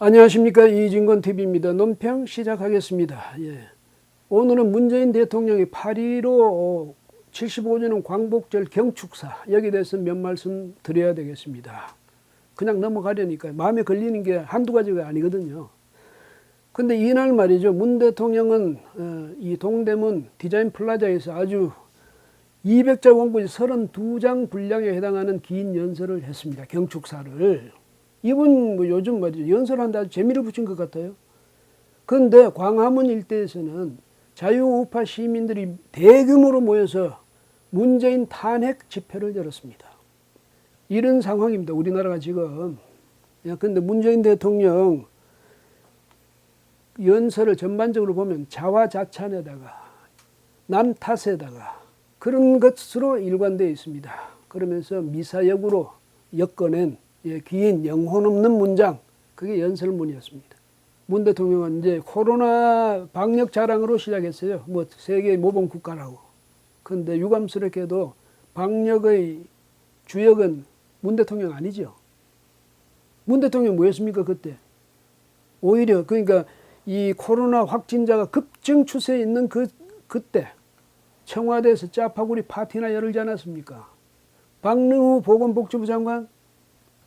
안녕하십니까, 이진건TV입니다. 논평 시작하겠습니다. 오늘은 문재인 대통령이 8.15 75주년 광복절 경축사, 여기에 대해서 몇 말씀 드려야 되겠습니다. 그냥 넘어가려니까 마음에 걸리는 게 한두 가지가 아니거든요. 근데 이날 말이죠, 문 대통령은 이 동대문 디자인 플라자에서 아주 200자 원고지 32장 분량에 해당하는 긴 연설을 했습니다. 경축사를. 이분 뭐 요즘 말이죠, 연설하는데 아주 재미를 붙인 것 같아요. 그런데 광화문 일대에서는 자유우파 시민들이 대규모로 모여서 문재인 탄핵 집회를 열었습니다. 이런 상황입니다. 우리나라가 지금. 그런데 문재인 대통령 연설을 전반적으로 보면 자화자찬에다가 남 탓에다가 그런 것으로 일관되어 있습니다. 그러면서 미사역으로 엮어낸 긴 영혼 없는 문장, 그게 연설문이었습니다. 문 대통령은 이제 코로나 방역 자랑으로 시작했어요. 뭐 세계 모범 국가라고. 그런데 유감스럽게도 방역의 주역은 문 대통령 아니죠. 문 대통령 뭐였습니까 그때? 오히려 그러니까 이 코로나 확진자가 급증 추세에 있는 그때 청와대에서 짜파구리 파티나 열지 않았습니까? 박능후 보건복지부 장관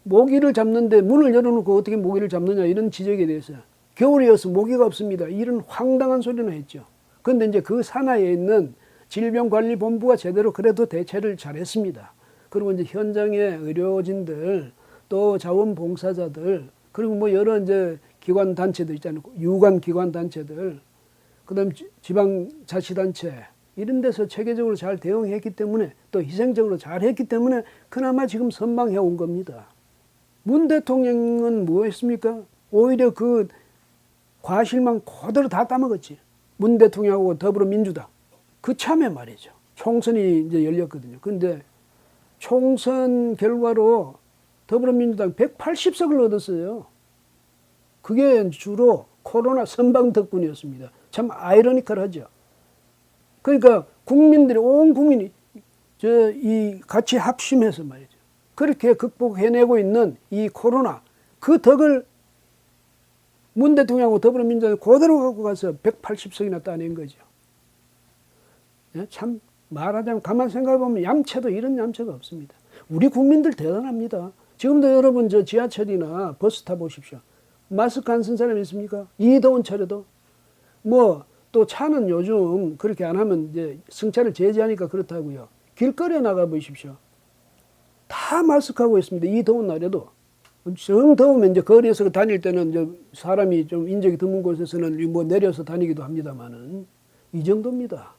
모기를 잡는데 문을 열어놓고 어떻게 모기를 잡느냐, 이런 지적에 대해서 겨울이어서 모기가 없습니다, 이런 황당한 소리는 했죠. 그런데 이제 그 산하에 있는 질병관리본부가 제대로 그래도 대처를 잘했습니다. 그리고 이제 현장의 의료진들, 또 자원봉사자들, 그리고 뭐 여러 이제 기관 단체들 있잖아요. 유관 기관 단체들, 그다음 지방자치단체, 이런 데서 체계적으로 잘 대응했기 때문에, 또 희생적으로 잘 했기 때문에 그나마 지금 선방해 온 겁니다. 문 대통령은 뭐 했습니까? 오히려 그 과실만 그대로 다 따먹었지. 문 대통령하고 더불어민주당. 그 참에 말이죠. 총선이 이제 열렸거든요. 근데 총선 결과로 더불어민주당 180석을 얻었어요. 그게 주로 코로나 선방 덕분이었습니다. 참 아이러니컬하죠. 그러니까 국민들이, 온 국민이 같이 합심해서 말이죠, 그렇게 극복해내고 있는 이 코로나, 그 덕을 문 대통령하고 더불어민주당이 그대로 갖고 가서 180석이나 따낸 거죠. 참 말하자면 가만 생각해보면 얌체도 이런 얌체가 없습니다. 우리 국민들 대단합니다. 지금도 여러분 저 지하철이나 버스 타보십시오. 마스크 안 쓴 사람 있습니까? 이 더운 철에도. 뭐 또 차는 요즘 그렇게 안 하면 이제 승차를 제지하니까 그렇다고요. 길거리에 나가 보십시오. 다 마스크하고 있습니다. 이 더운 날에도. 정 더우면 이제 거리에서 다닐 때는 이제 사람이 좀 인적이 드문 곳에서는 뭐 내려서 다니기도 합니다만은 이 정도입니다.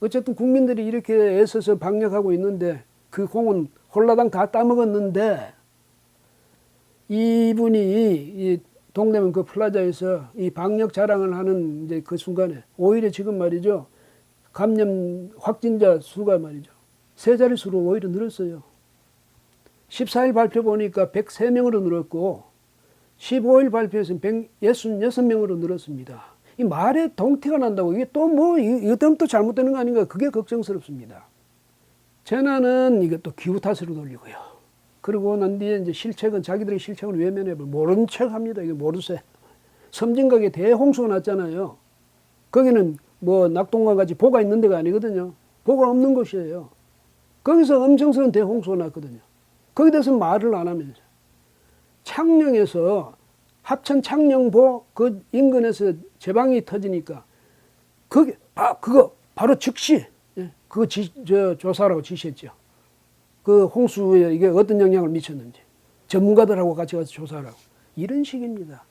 어쨌든 국민들이 이렇게 애써서 방역하고 있는데 그 공은 홀라당 다 따먹었는데, 이분이 이 동대문 그 플라자에서 이 방역 자랑을 하는 이제 그 순간에 오히려 지금 말이죠, 감염 확진자 수가 말이죠, 세 자릿수로 오히려 늘었어요. 14일 발표 보니까 103명으로 늘었고 15일 발표에서 166명으로 늘었습니다. 이 말에 동태가 난다고 이게 또 뭐 이것 때문에 또 잘못되는 거 아닌가, 그게 걱정스럽습니다. 재난은 이것도 기후 탓으로 돌리고요. 그리고 난 뒤에 이제 실책은 자기들의 실책을 외면해버려 모른 척 합니다. 이게 모르세. 섬진각에 대홍수가 났잖아요. 거기는 뭐 낙동강 같이 보가 있는 데가 아니거든요. 보가 없는 곳이에요. 거기서 엄청스러운 대홍수가 났거든요. 거기에 대해서 말을 안 하면서 창녕에서 합천 창녕보 그 인근에서 제방이 터지니까 그게 그거 바로 즉시 그거 조사라고 지시했죠. 그 홍수에 이게 어떤 영향을 미쳤는지 전문가들하고 같이 가서 조사하라고. 이런 식입니다.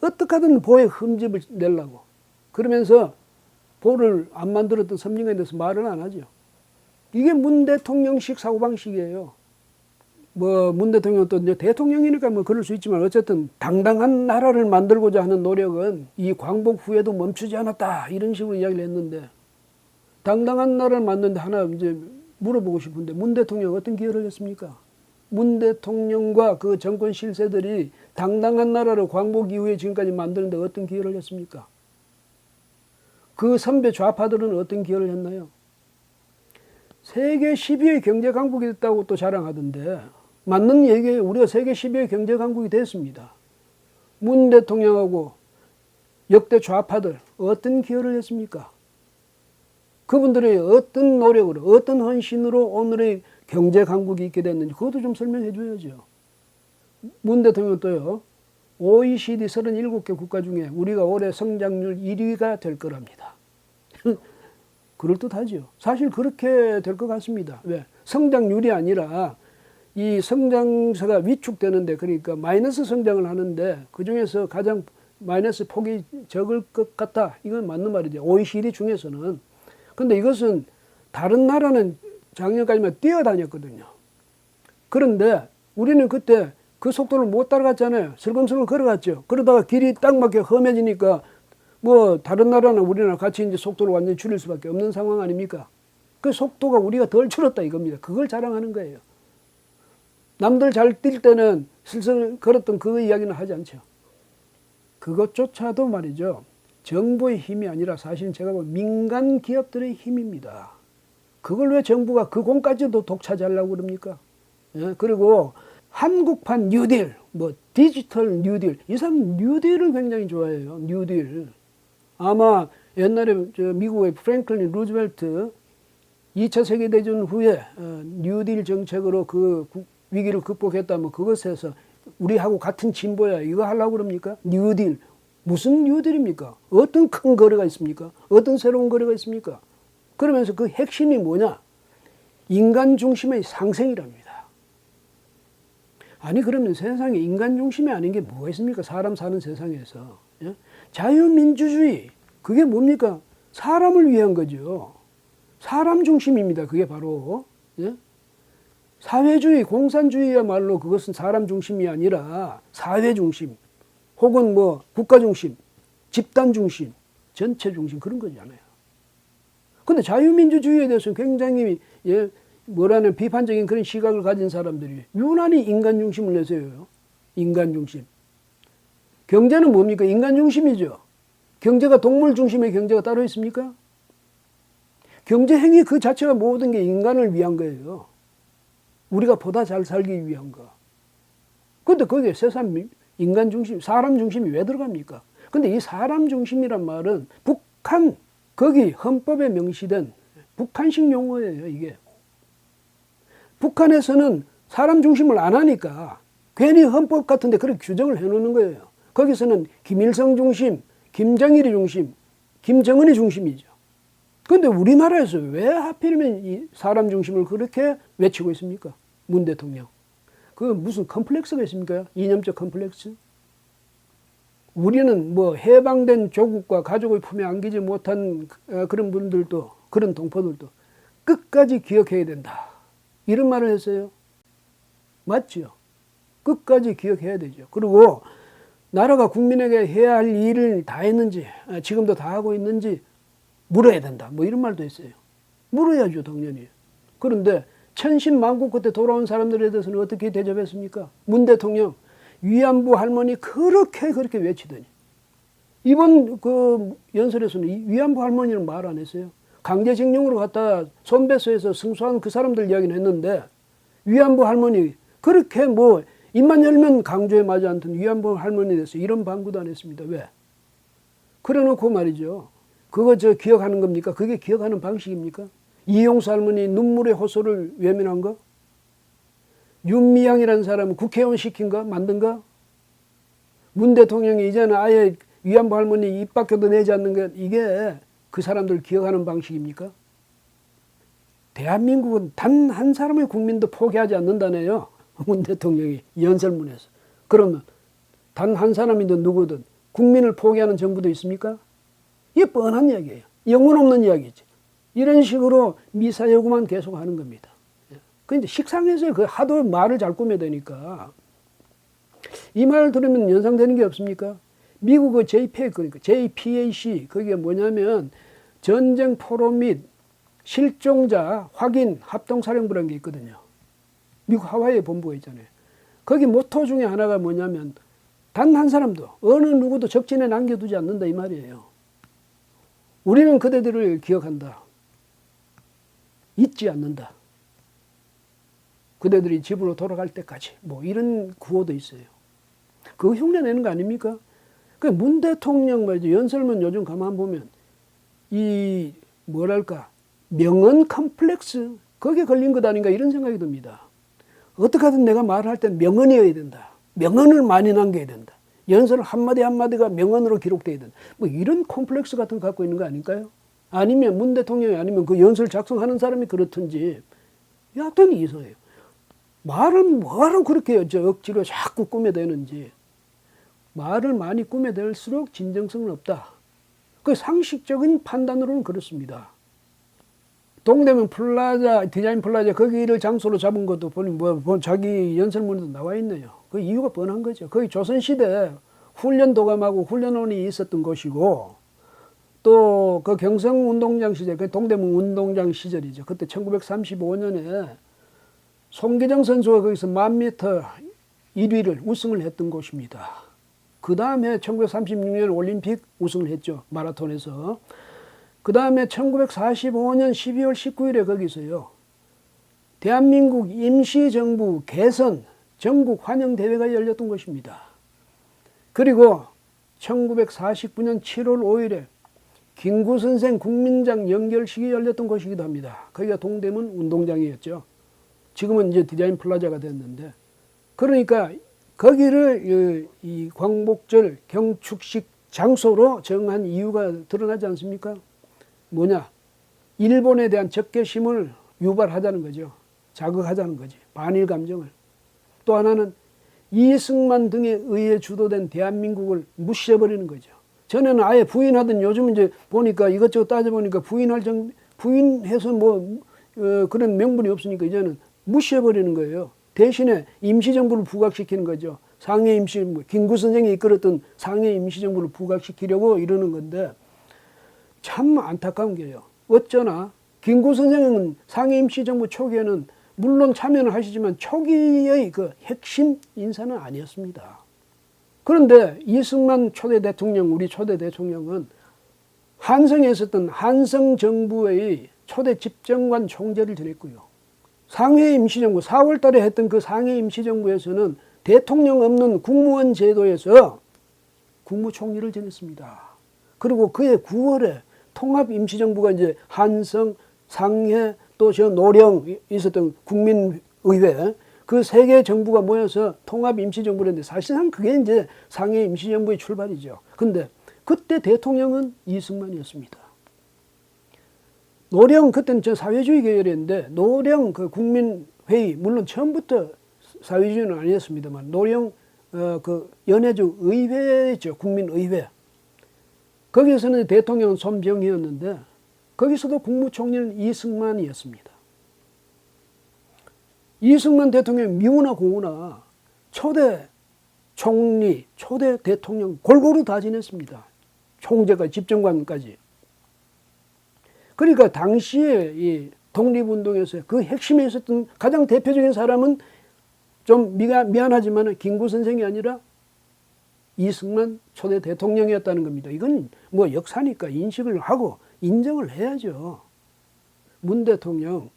어떻게 하든 보에 흠집을 내려고 그러면서 보를 안 만들었던 섬진강에 대해서 말을 안 하죠. 이게 문 대통령식 사고방식이에요. 뭐 문 대통령 또 이제 대통령이니까 뭐 그럴 수 있지만, 어쨌든 당당한 나라를 만들고자 하는 노력은 이 광복 후에도 멈추지 않았다, 이런 식으로 이야기를 했는데, 당당한 나라를 만드는데 하나 이제 물어보고 싶은데, 문 대통령 어떤 기여를 했습니까? 문 대통령과 그 정권 실세들이 당당한 나라를 광복 이후에 지금까지 만드는데 어떤 기여를 했습니까? 그 선배 좌파들은 어떤 기여를 했나요? 세계 10위의 경제 강국이 됐다고 또 자랑하던데, 맞는 얘기예요. 우리가 세계 10위의 경제 강국이 됐습니다. 문 대통령하고 역대 좌파들 어떤 기여를 했습니까? 그분들의 어떤 노력으로, 어떤 헌신으로 오늘의 경제 강국이 있게 됐는지 그것도 좀 설명해 줘야죠. 문 대통령 또요, OECD 37개 국가 중에 우리가 올해 성장률 1위가 될 거랍니다. 그럴듯하죠. 사실 그렇게 될 것 같습니다. 왜? 성장률이 아니라 이 성장세가 위축되는데, 그러니까 마이너스 성장을 하는데 그중에서 가장 마이너스 폭이 적을 것 같다. 이건 맞는 말이죠. OECD 중에서는. 근데 이것은 다른 나라는 작년까지만 뛰어다녔거든요. 그런데 우리는 그때 그 속도를 못 따라갔잖아요. 슬금슬금 걸어갔죠. 그러다가 길이 딱 맞게 험해지니까 뭐 다른 나라나 우리나라 같이 이제 속도를 완전히 줄일 수밖에 없는 상황 아닙니까? 그 속도가 우리가 덜 줄었다 이겁니다. 그걸 자랑하는 거예요. 남들 잘 뛸 때는 슬슬 걸었던 그 이야기는 하지 않죠. 그것조차도 말이죠, 정부의 힘이 아니라 사실은 제가 보면 민간 기업들의 힘입니다. 그걸 왜 정부가 그 공까지도 독차지하려고 그럽니까? 예? 그리고 한국판 뉴딜, 뭐 디지털 뉴딜, 이 사람 뉴딜을 굉장히 좋아해요. 뉴딜. 아마 옛날에 미국의 프랭클린 루즈벨트 2차 세계대전 후에 뉴딜 정책으로 그 위기를 극복했다면 그것에서 우리하고 같은 진보야 이거 하려고 그럽니까? 뉴딜. 무슨 뉴딜입니까? 어떤 큰 거래가 있습니까? 어떤 새로운 거래가 있습니까? 그러면서 그 핵심이 뭐냐? 인간 중심의 상생이랍니다. 아니 그러면 세상에 인간 중심이 아닌 게 뭐가 있습니까? 사람 사는 세상에서. 예? 자유민주주의, 그게 뭡니까? 사람을 위한 거죠. 사람 중심입니다. 그게 바로. 예? 사회주의, 공산주의야말로 그것은 사람 중심이 아니라 사회 중심, 혹은 뭐 국가 중심, 집단 중심, 전체 중심, 그런 거잖아요. 근데 자유민주주의에 대해서는 굉장히 뭐라는 비판적인 그런 시각을 가진 사람들이 유난히 인간 중심을 내세워요. 인간 중심. 경제는 뭡니까? 인간 중심이죠. 경제가 동물 중심의 경제가 따로 있습니까? 경제 행위 그 자체가 모든 게 인간을 위한 거예요. 우리가 보다 잘 살기 위한 거. 근데 거기에 세상 인간 중심, 사람 중심이 왜 들어갑니까? 근데 이 사람 중심이란 말은 북한, 거기 헌법에 명시된 북한식 용어예요, 이게. 북한에서는 사람 중심을 안 하니까 괜히 헌법 같은데 그렇게 규정을 해놓는 거예요. 거기서는 김일성 중심, 김정일이 중심, 김정은이 중심이죠. 그런데 우리나라에서 왜 하필이면 이 사람 중심을 그렇게 외치고 있습니까? 문 대통령. 그 무슨 컴플렉스가 있습니까? 이념적 컴플렉스? 우리는 뭐 해방된 조국과 가족의 품에 안기지 못한 그런 분들도, 그런 동포들도 끝까지 기억해야 된다. 이런 말을 했어요. 맞죠? 끝까지 기억해야 되죠. 그리고 나라가 국민에게 해야 할 일을 다 했는지, 지금도 다 하고 있는지 물어야 된다. 뭐 이런 말도 했어요. 물어야죠, 당연히. 그런데 천신만고 끝에 돌아온 사람들에 대해서는 어떻게 대접했습니까? 문 대통령, 위안부 할머니 그렇게 외치더니 이번 그 연설에서는 위안부 할머니는 말 안 했어요. 강제징용으로 갖다 손배소에서 승소한 그 사람들 이야기는 했는데 위안부 할머니 그렇게 뭐 입만 열면 강조에 맞지 않던 위안부 할머니에 대해서 이런 방구도 안 했습니다. 왜? 그래놓고 말이죠. 그거 기억하는 겁니까? 그게 기억하는 방식입니까? 이용수 할머니 눈물의 호소를 외면한 거? 윤미향이라는 사람은 국회의원 시킨 거? 만든 거? 문 대통령이 이제는 아예 위안부 할머니 입 밖에도 내지 않는 것, 이게 그 사람들 기억하는 방식입니까? 대한민국은 단 한 사람의 국민도 포기하지 않는다네요. 문 대통령이 연설문에서. 그러면 단 한 사람이든 누구든 국민을 포기하는 정부도 있습니까? 이게 뻔한 이야기예요. 영혼 없는 이야기지. 이런 식으로 미사여구만 계속 하는 겁니다. 근데 식상해서 그 하도 말을 잘 꾸며대니까 이 말 들으면 연상되는 게 없습니까? 미국의 JPAC, 그러니까 JPAC, 그게 뭐냐면 전쟁 포로 및 실종자 확인 합동사령부라는 게 있거든요. 미국 하와이에 본부가 있잖아요. 거기 모토 중에 하나가 뭐냐면 단 한 사람도 어느 누구도 적진에 남겨두지 않는다 이 말이에요. 우리는 그대들을 기억한다. 잊지 않는다. 그대들이 집으로 돌아갈 때까지 뭐 이런 구호도 있어요. 그거 흉내내는 거 아닙니까? 그 문 대통령 말이죠. 연설문 요즘 가만 보면 이 뭐랄까 명언 컴플렉스 거기에 걸린 것 아닌가 이런 생각이 듭니다. 어떻게 하든 내가 말할 땐 명언이어야 된다. 명언을 많이 남겨야 된다. 연설 한마디 한마디가 명언으로 기록돼야 된다. 뭐 이런 콤플렉스 같은 거 갖고 있는 거 아닐까요? 아니면 문 대통령이 아니면 그 연설 작성하는 사람이 그렇든지 하여튼 이상해요. 말은 그렇게 억지로 자꾸 꾸며대는지 말을 많이 꾸며댈수록 진정성은 없다. 그 상식적인 판단으로는 그렇습니다. 동대문 플라자, 디자인 플라자 거기를 장소로 잡은 것도 보니 자기 연설문에도 나와 있네요. 그 이유가 뻔한 거죠. 거기 조선시대 훈련 도감하고 훈련원이 있었던 곳이고 또 그 경성운동장 시절, 그 동대문 운동장 시절이죠. 그때 1935년에 송기정 선수가 거기서 1000m 1위를 우승을 했던 곳입니다. 그 다음에 1936년 올림픽 우승을 했죠. 마라톤에서. 그 다음에 1945년 12월 19일에 거기서요. 대한민국 임시정부 개선 전국 환영대회가 열렸던 것입니다. 그리고 1949년 7월 5일에 김구선생 국민장 연결식이 열렸던 곳이기도 합니다. 거기가 동대문 운동장이었죠. 지금은 이제 디자인 플라자가 됐는데, 그러니까 거기를 이 광복절 경축식 장소로 정한 이유가 드러나지 않습니까? 뭐냐? 일본에 대한 적개심을 유발하자는 거죠. 자극하자는 거지. 반일 감정을. 또 하나는 이승만 등에 의해 주도된 대한민국을 무시해버리는 거죠. 전에는 아예 부인하던, 요즘 이제 보니까 이것저것 따져보니까 부인해서 그런 명분이 없으니까 이제는 무시해버리는 거예요. 대신에 임시정부를 부각시키는 거죠. 상해 임시정부, 김구 선생이 이끌었던 상해 임시정부를 부각시키려고 이러는 건데 참 안타까운 게요. 어쩌나 김구 선생은 상해 임시정부 초기에는 물론 참여는 하시지만 초기의 그 핵심 인사는 아니었습니다. 그런데 이승만 초대 대통령, 우리 초대 대통령은 한성에 있었던 한성 정부의 초대 집정관 총재를 지냈고요. 상해 임시정부, 4월 달에 했던 그 상해 임시정부에서는 대통령 없는 국무원 제도에서 국무총리를 지냈습니다. 그리고 그해 9월에 통합 임시정부가 이제 한성, 상해, 또 저 노령 있었던 국민의회, 그 세 개 정부가 모여서 통합 임시정부를 했는데 사실상 그게 이제 상해 임시정부의 출발이죠. 근데 그때 대통령은 이승만이었습니다. 노령, 그때는 저 사회주의 계열이었는데 노령 그 국민회의, 물론 처음부터 사회주의는 아니었습니다만 노령 그 연해주 의회죠. 국민의회. 거기에서는 대통령은 손병희였는데 거기서도 국무총리는 이승만이었습니다. 이승만 대통령 미우나 고우나 초대 총리, 초대 대통령 골고루 다 지냈습니다. 총재가 집정관까지. 그러니까 당시에 이 독립운동에서 그 핵심에 있었던 가장 대표적인 사람은 좀 미안하지만 김구 선생이 아니라 이승만 초대 대통령이었다는 겁니다. 이건 뭐 역사니까 인식을 하고 인정을 해야죠. 문 대통령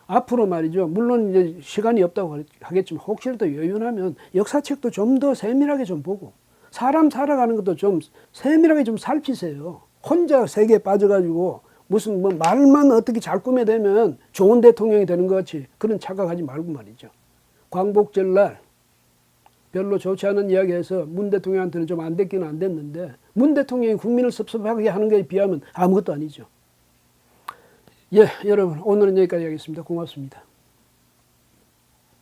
앞으로 말이죠. 물론 이제 시간이 없다고 하겠지만 혹시라도 여유나면 역사책도 좀 더 세밀하게 좀 보고 사람 살아가는 것도 좀 세밀하게 좀 살피세요. 혼자 세계에 빠져가지고 무슨 뭐 말만 어떻게 잘 꾸며대면 좋은 대통령이 되는 것 같이 그런 착각하지 말고 말이죠. 광복절날 별로 좋지 않은 이야기해서 문 대통령한테는 좀 안 됐기는 안 됐는데 문 대통령이 국민을 섭섭하게 하는 것에 비하면 아무것도 아니죠. 예, 여러분 오늘은 여기까지 하겠습니다. 고맙습니다.